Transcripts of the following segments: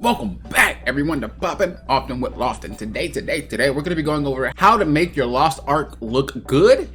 Welcome back, everyone, to Poppin' Often with Lost. And today, we're going to be going over how to make your Lost Ark look good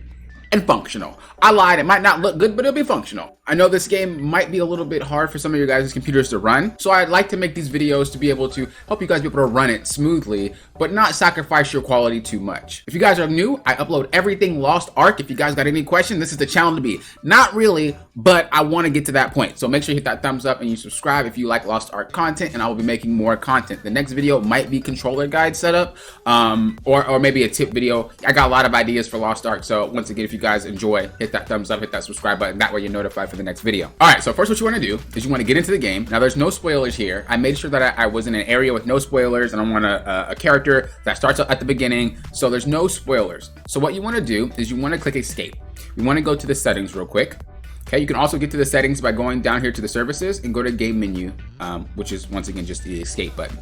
and functional. I lied, it might not look good, but it'll be functional. I know this game might be a little bit hard for some of your guys' computers to run, so I'd like to make these videos to be able to help you guys be able to run it smoothly, but not sacrifice your quality too much. If you guys are new, I upload everything Lost Ark. If you guys got any questions, this is the channel to be. Not really, but I want to get to that point. So make sure you hit that thumbs up and you subscribe if you like Lost Ark content, and I will be making more content. The next video might be controller guide setup, or maybe a tip video. I got a lot of ideas for Lost Ark, so once again, if you guys enjoy, hit that thumbs up, hit that subscribe button. That way you're notified for the next video. All right, so first what you want to do is you want to get into the game. Now there's no spoilers here. I made sure that I was in an area with no spoilers, and I want a character that starts at the beginning, so there's no spoilers. So what you want to do is you want to click escape. You want to go to the settings real quick. Okay, you can also get to the settings by going down here to the services and go to game menu, which is once again just the escape button.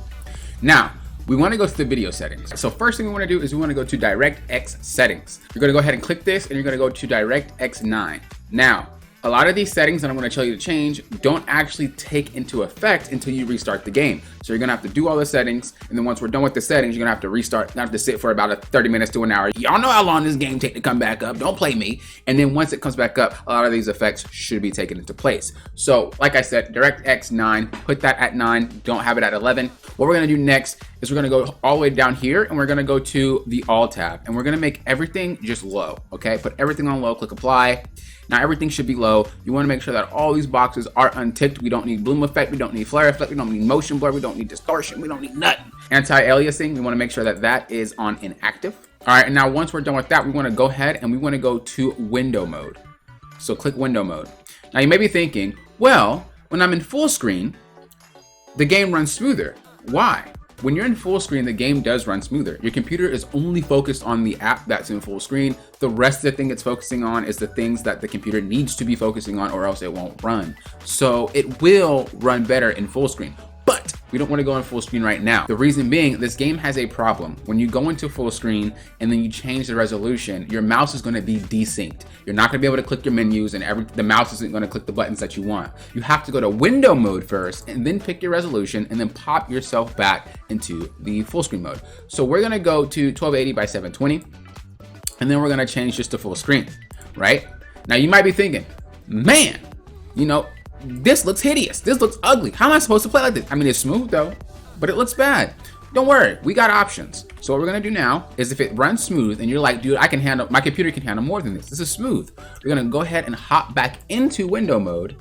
Now we want to go to the video settings. So first thing we want to do is we want to go to DirectX settings. You're going to go ahead and click this, and you're going to go to DirectX 9. Now, a lot of these settings that I'm going to tell you to change don't actually take into effect until you restart the game. So you're going to have to do all the settings, and then once we're done with the settings, you're going to have to restart. You have to sit for about 30 minutes to an hour. Y'all know how long this game take to come back up. Don't play me. And then once it comes back up, a lot of these effects should be taken into place. So like I said, DirectX 9, put that at 9. Don't have it at 11. What we're going to do next is we're going to go all the way down here, and we're going to go to the All tab, and we're going to make everything just low. Okay, put everything on low, click apply. Now everything should be low. You want to make sure that all these boxes are unticked. We don't need bloom effect, we don't need flare effect, we don't need motion blur, we don't need distortion, we don't need nothing. Anti-aliasing, we want to make sure that that is on inactive. All right, and now once we're done with that, we want to go ahead and we want to go to window mode. So click window mode. Now you may be thinking, well, when I'm in full screen, the game runs smoother. Why? When you're in full screen, the game does run smoother. Your computer is only focused on the app that's in full screen. The rest of the thing it's focusing on is the things that the computer needs to be focusing on, or else it won't run. So it will run better in full screen. But we don't want to go in full screen right now. The reason being, this game has a problem. When you go into full screen and then you change the resolution, your mouse is going to be desynced. You're not going to be able to click your menus, and the mouse isn't going to click the buttons that you want. You have to go to window mode first, and then pick your resolution, and then pop yourself back into the full screen mode. So we're going to go to 1280 by 720, and then we're going to change just to full screen, right? Now you might be thinking, man, you know, this looks hideous. This looks ugly. How am I supposed to play like this? I mean, it's smooth though, but it looks bad. Don't worry, we got options. So what we're gonna do now is, if it runs smooth and you're like, dude, I can handle, my computer can handle more than this. This is smooth. We're gonna go ahead and hop back into window mode,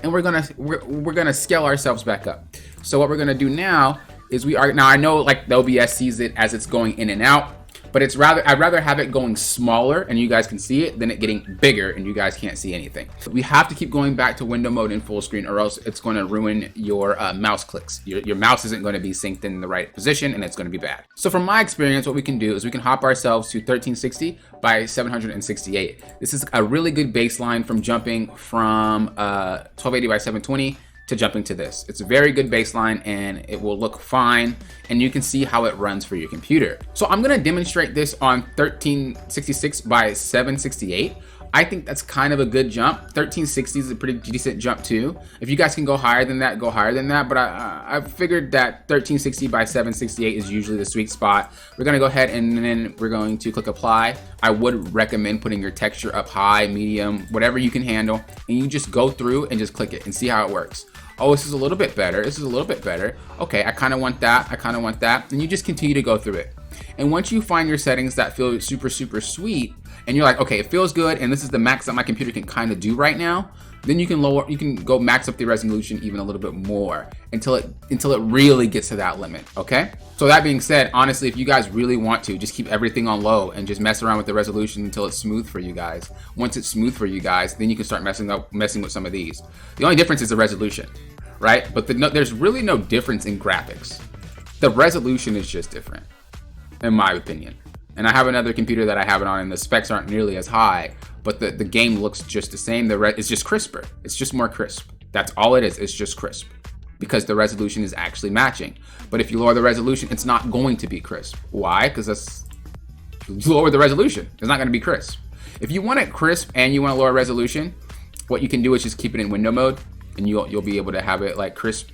and we're gonna scale ourselves back up. So what we're gonna do now is now I know like the OBS sees it as it's going in and out, but I'd rather have it going smaller and you guys can see it than it getting bigger and you guys can't see anything. We have to keep going back to window mode in full screen, or else it's going to ruin your mouse clicks. Your mouse isn't going to be synced in the right position, and it's going to be bad. So from my experience, what we can do is we can hop ourselves to 1360 by 768. This is a really good baseline from jumping from 1280 by 720 to jumping to this. It's a very good baseline, and it will look fine, and you can see how it runs for your computer. So I'm gonna demonstrate this on 1366 by 768. I think that's kind of a good jump. 1360 is a pretty decent jump too. If you guys can go higher than that, go higher than that, but I figured that 1360 by 768 is usually the sweet spot. We're gonna go ahead and then we're going to click apply. I would recommend putting your texture up high, medium, whatever you can handle, and you just go through and just click it and see how it works. Oh, this is a little bit better. This is a little bit better. Okay, I kind of want that. I kind of want that. And you just continue to go through it. And once you find your settings that feel super, super sweet, and you're like, okay, it feels good, and this is the max that my computer can kind of do right now, then you can go max up the resolution even a little bit more until it really gets to that limit, okay? So that being said, honestly, if you guys really want to, just keep everything on low and just mess around with the resolution until it's smooth for you guys. Once it's smooth for you guys, then you can start messing with some of these. The only difference is the resolution, right? But there's really no difference in graphics. The resolution is just different, in my opinion. And I have another computer that I have it on, and the specs aren't nearly as high, but the game looks just the same. It's just crisper. It's just more crisp. That's all it is. It's just crisp, because the resolution is actually matching. But if you lower the resolution, it's not going to be crisp. Why? Because you lower the resolution, it's not going to be crisp. If you want it crisp and you want to lower resolution, what you can do is just keep it in window mode, and you'll be able to have it like crisp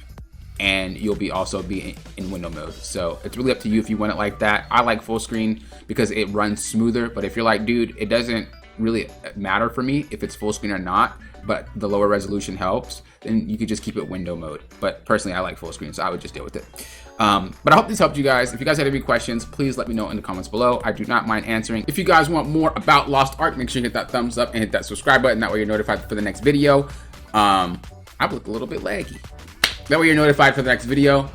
and you'll be also be in window mode. So it's really up to you if you want it like that. I like full screen because it runs smoother, but if you're like, dude, it doesn't really matter for me if it's full screen or not, but the lower resolution helps, then you could just keep it window mode. But personally, I like full screen, so I would just deal with it. But I hope this helped you guys. If you guys had any questions, please let me know in the comments below. I do not mind answering. If you guys want more about Lost Ark, make sure you hit that thumbs up and hit that subscribe button. That way you're notified for the next video. I look a little bit laggy. That way you're notified for the next video.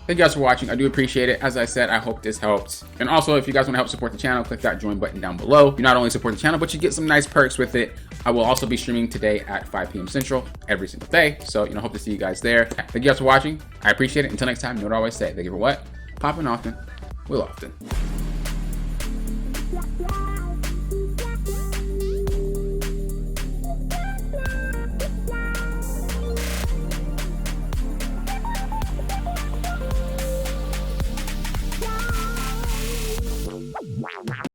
Thank you guys for watching. I do appreciate it. As I said, I hope this helps. And also, if you guys want to help support the channel, click that join button down below. You not only support the channel, but you get some nice perks with it. I will also be streaming today at 5 p.m. Central every single day. So, hope to see you guys there. Thank you guys for watching. I appreciate it. Until next time, you know what I always say. Thank you for what? Popping often, will often.